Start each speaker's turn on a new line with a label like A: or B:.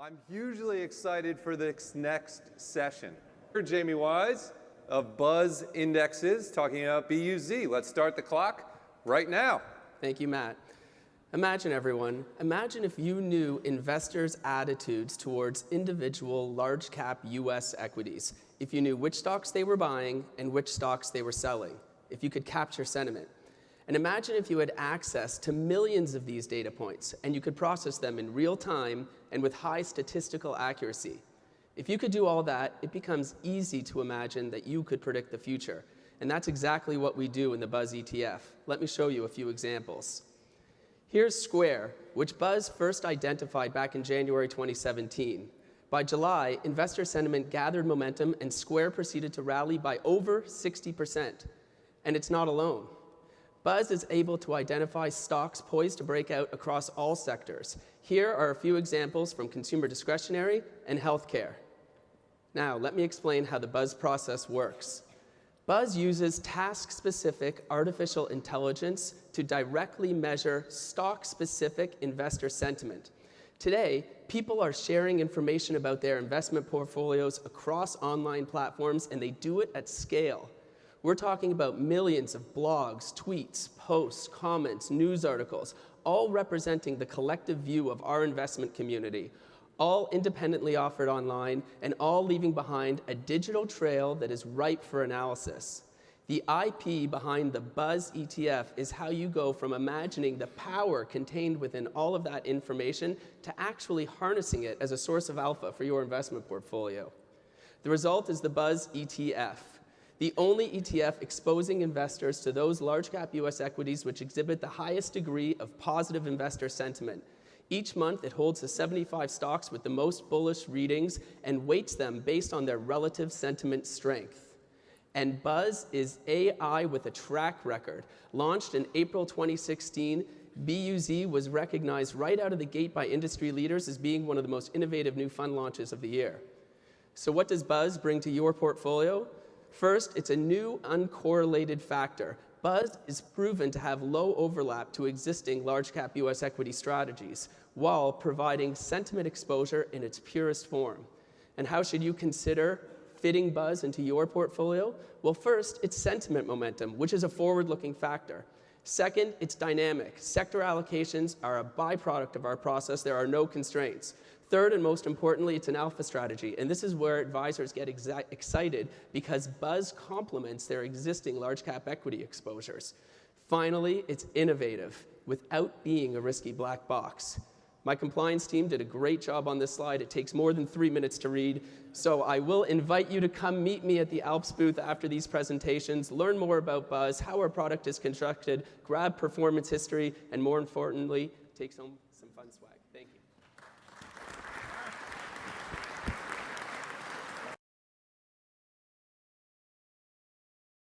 A: I'm hugely excited for this next session. We're Jamie Wise of BUZ Indexes talking about BUZ. Let's start the clock right now.
B: Thank you, Matt. Imagine, everyone, imagine if you knew investors' attitudes towards individual large-cap US equities, if you knew which stocks they were buying and which stocks they were selling, if you could capture sentiment. And imagine if you had access to millions of these data points and you could process them in real time and with high statistical accuracy. If you could do all that, it becomes easy to imagine that you could predict the future. And that's exactly what we do in the BUZ ETF. Let me show you a few examples. Here's Square, which BUZ first identified back in January 2017. By July, investor sentiment gathered momentum and Square proceeded to rally by over 60%. And it's not alone. BUZ is able to identify stocks poised to break out across all sectors. Here are a few examples from consumer discretionary and healthcare. Now, let me explain how the BUZ process works. BUZ uses task-specific artificial intelligence to directly measure stock-specific investor sentiment. Today, people are sharing information about their investment portfolios across online platforms, and they do it at scale. We're talking about millions of blogs, tweets, posts, comments, news articles, all representing the collective view of our investment community, all independently offered online, and all leaving behind a digital trail that is ripe for analysis. The IP behind the BUZ ETF is how you go from imagining the power contained within all of that information to actually harnessing it as a source of alpha for your investment portfolio. The result is the BUZ ETF. The only ETF exposing investors to those large-cap US equities which exhibit the highest degree of positive investor sentiment. Each month, it holds the 75 stocks with the most bullish readings and weights them based on their relative sentiment strength. And BUZ is AI with a track record. Launched in April 2016, BUZ was recognized right out of the gate by industry leaders as being one of the most innovative new fund launches of the year. So what does BUZ bring to your portfolio? First, it's a new uncorrelated factor. BUZ is proven to have low overlap to existing large-cap US equity strategies while providing sentiment exposure in its purest form. And how should you consider fitting BUZ into your portfolio? Well, first, it's sentiment momentum, which is a forward-looking factor. Second, it's dynamic. Sector allocations are a byproduct of our process. There are no constraints. Third, and most importantly, it's an alpha strategy. And this is where advisors get excited because BUZ complements their existing large-cap equity exposures. Finally, it's innovative without being a risky black box. My compliance team did a great job on this slide. It takes more than 3 minutes to read. So I will invite you to come meet me at the Alps booth after these presentations, learn more about BUZ, how our product is constructed, grab performance history, and more importantly, take home some fun swag.